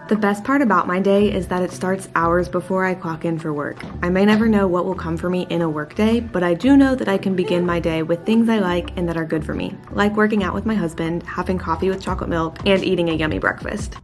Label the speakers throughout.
Speaker 1: The best part about my day is that it starts hours before I clock in for work. I may never know what will come for me in a workday, but I do know that I can begin my day with things I like and that are good for me, like working out with my husband, having coffee with chocolate milk, and eating a yummy breakfast.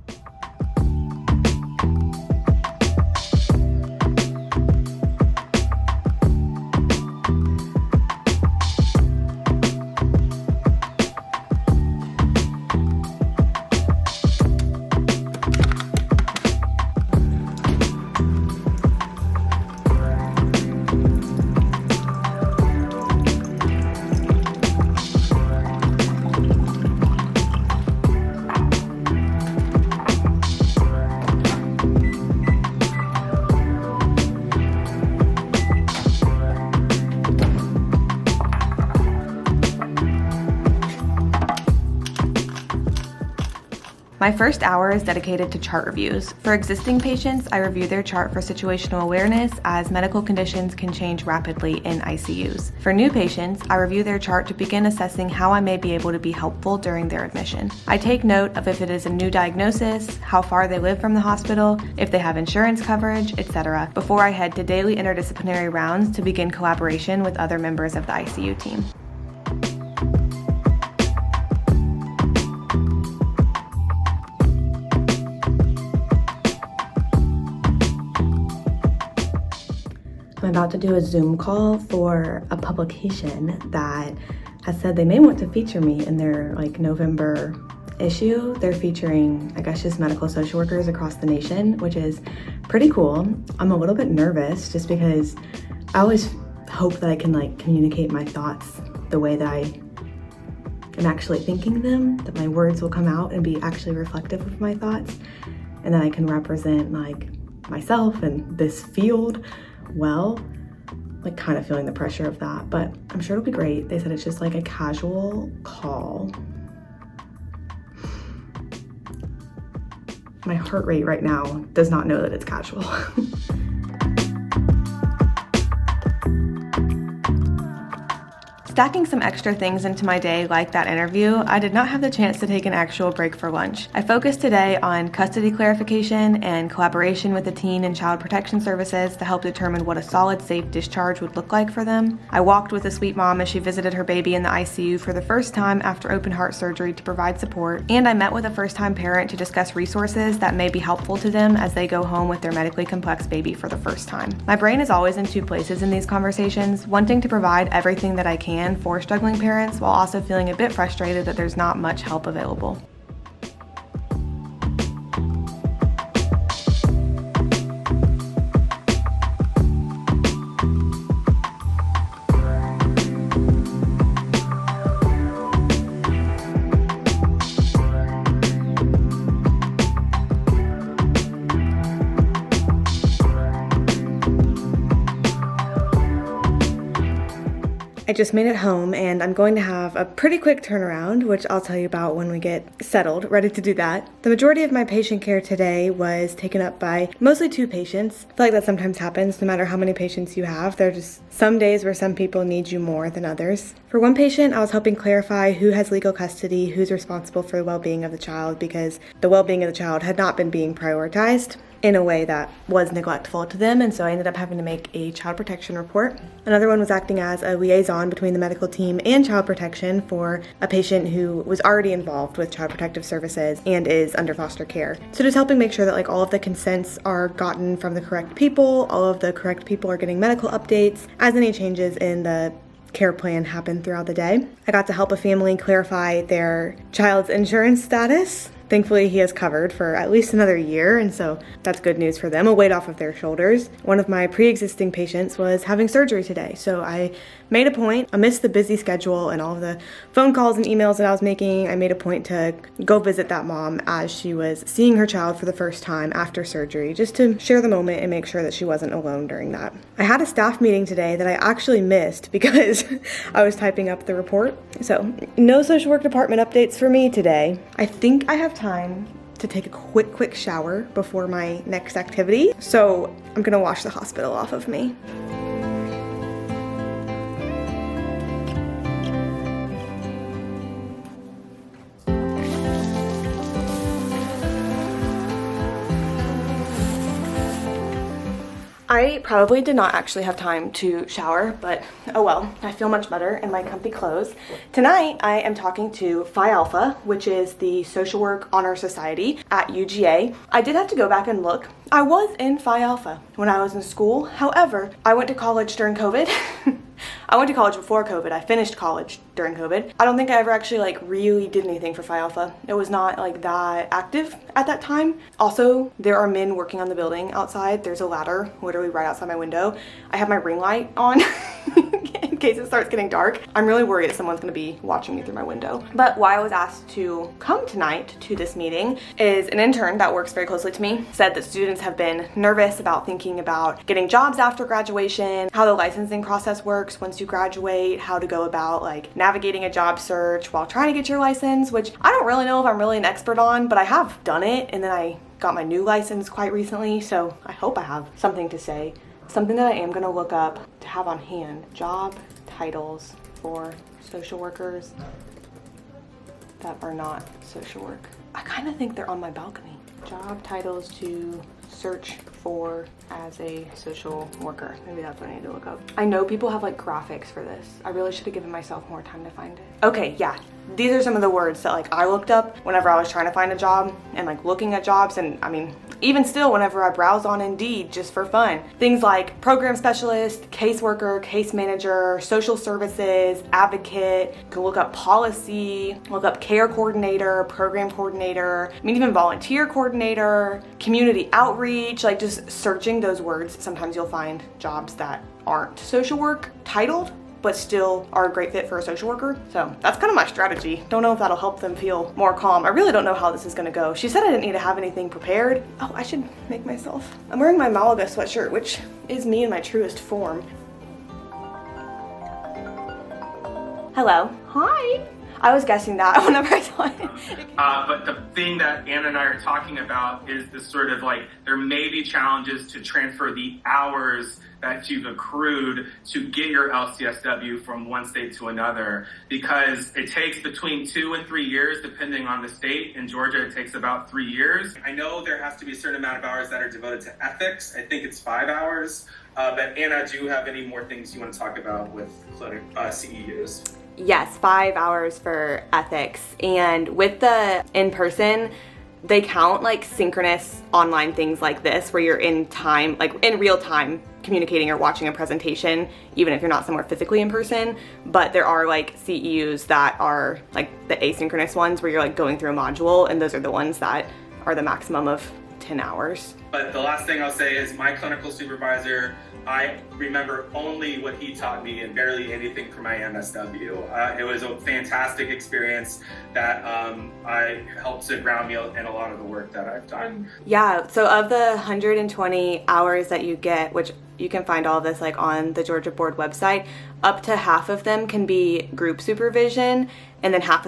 Speaker 1: My first hour is dedicated to chart reviews. For existing patients, I review their chart for situational awareness as medical conditions can change rapidly in ICUs. For new patients, I review their chart to begin assessing how I may be able to be helpful during their admission. I take note of if it is a new diagnosis, how far they live from the hospital, if they have insurance coverage, etc., before I head to daily interdisciplinary rounds to begin collaboration with other members of the ICU team. I'm about to do a Zoom call for a publication that has said they may want to feature me in their November issue. They're featuring, just medical social workers across the nation, which is pretty cool. I'm a little bit nervous just because I always hope that I can communicate my thoughts the way that I am actually thinking them, that my words will come out and be actually reflective of my thoughts, and that I can represent myself and this field well, kind of feeling the pressure of that, but I'm sure it'll be great. They said it's just a casual call. My heart rate right now does not know that it's casual. Stacking some extra things into my day like that interview, I did not have the chance to take an actual break for lunch. I focused today on custody clarification and collaboration with the teen and child protection services to help determine what a solid, safe discharge would look like for them. I walked with a sweet mom as she visited her baby in the ICU for the first time after open heart surgery to provide support, and I met with a first-time parent to discuss resources that may be helpful to them as they go home with their medically complex baby for the first time. My brain is always in two places in these conversations, wanting to provide everything that I can for struggling parents while also feeling a bit frustrated that there's not much help available. I just made it home and I'm going to have a pretty quick turnaround, which I'll tell you about when we get settled, ready to do that. The majority of my patient care today was taken up by mostly two patients. I feel like that sometimes happens no matter how many patients you have. There are just some days where some people need you more than others. For one patient, I was helping clarify who has legal custody, who's responsible for the well-being of the child, because the well-being of the child had not been being prioritized in a way that was neglectful to them, and so I ended up having to make a child protection report. Another one was acting as a liaison between the medical team and child protection for a patient who was already involved with child protective services and is under foster care. So just helping make sure that all of the consents are gotten from the correct people, all of the correct people are getting medical updates, as any changes in the care plan happen throughout the day. I got to help a family clarify their child's insurance status. Thankfully, he is covered for at least another year, and so that's good news for them, a weight off of their shoulders. One of my pre-existing patients was having surgery today, so I made a point, amidst the busy schedule and all of the phone calls and emails that I was making, I made a point to go visit that mom as she was seeing her child for the first time after surgery, just to share the moment and make sure that she wasn't alone during that. I had a staff meeting today that I actually missed because I was typing up the report, so no social work department updates for me today. I think I have time to take a quick shower before my next activity, so I'm gonna wash the hospital off of me. I probably did not actually have time to shower, but oh well, I feel much better in my comfy clothes. Tonight, I am talking to Phi Alpha, which is the Social Work Honor Society at UGA. I did have to go back and look. I was in Phi Alpha when I was in school. However, I went to college during COVID. I went to college before COVID. I finished college during COVID. I don't think I ever actually really did anything for Phi Alpha. It was not that active at that time. Also, there are men working on the building outside. There's a ladder literally right outside my window. I have my ring light on in case it starts getting dark. I'm really worried that someone's gonna be watching me through my window. But why I was asked to come tonight to this meeting is an intern that works very closely to me said that students have been nervous about thinking about getting jobs after graduation, how the licensing process works once you graduate, how to go about navigating a job search while trying to get your license, which I don't really know if I'm really an expert on, but I have done it, and then I got my new license quite recently, so I hope I have something to say. Something that I am gonna look up to have on hand: job titles for social workers that are not social work. I kind of think they're on my balcony. Job titles to search for as a social worker. Maybe that's what I need to look up. I know people have graphics for this. I really should have given myself more time to find it. Okay, yeah. These are some of the words that I looked up whenever I was trying to find a job and looking at jobs, and I mean, even still whenever I browse on Indeed just for fun. Things like program specialist, caseworker, case manager, social services, advocate. You can look up policy, look up care coordinator, program coordinator, I mean even volunteer coordinator, community outreach, just searching those words. Sometimes you'll find jobs that aren't social work titled, but still are a great fit for a social worker. So that's kind of my strategy. Don't know if that'll help them feel more calm. I really don't know how this is gonna go. She said I didn't need to have anything prepared. Oh, I should make myself. I'm wearing my Malaga sweatshirt, which is me in my truest form. Hello. Hi. I was guessing that whenever I saw it.
Speaker 2: But the thing that Anna and I are talking about is this sort of there may be challenges to transfer the hours that you've accrued to get your LCSW from one state to another, because it takes between 2 and 3 years depending on the state. In Georgia, it takes about 3 years. I know there has to be a certain amount of hours that are devoted to ethics. I think it's 5 hours. But Anna, do you have any more things you want to talk about with CEUs?
Speaker 1: Yes, 5 hours for ethics. And with the in-person, they count synchronous online things like this where you're in time, in real time communicating or watching a presentation, even if you're not somewhere physically in person. But there are CEUs that are the asynchronous ones where you're going through a module, and those are the ones that are the maximum of 10 hours.
Speaker 2: But the last thing I'll say is my clinical supervisor, I remember only what he taught me and barely anything from my MSW. It was a fantastic experience that I helped to ground me in a lot of the work that I've done.
Speaker 1: Yeah, so of the 120 hours that you get, which you can find all of this on the Georgia Board website, up to half of them can be group supervision, and then half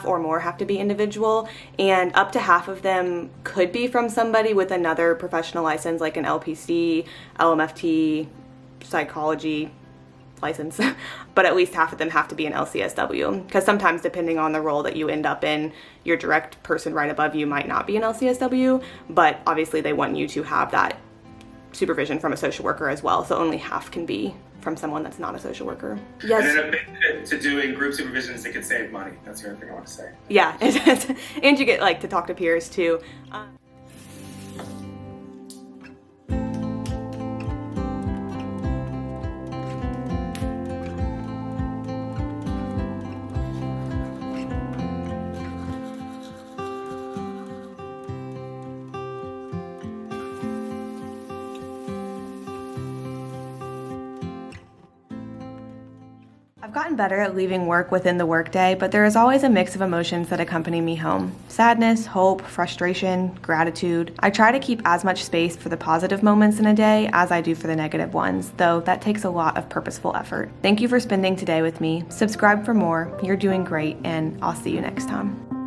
Speaker 1: or more have to be individual, and up to half of them could be from somebody with another professional license like an LPC, LMFT, psychology license, but at least half of them have to be an LCSW, because sometimes depending on the role that you end up in, your direct person right above you might not be an LCSW, but obviously they want you to have that supervision from a social worker as well, so only half can be from someone that's not a social worker. Yes.
Speaker 2: And then a benefit to doing group supervision is it can save money. That's the other thing I want to say.
Speaker 1: Yeah, and you get to talk to peers too. I've gotten better at leaving work within the workday, but there is always a mix of emotions that accompany me home. Sadness, hope, frustration, gratitude. I try to keep as much space for the positive moments in a day as I do for the negative ones, though that takes a lot of purposeful effort. Thank you for spending today with me. Subscribe for more. You're doing great, and I'll see you next time.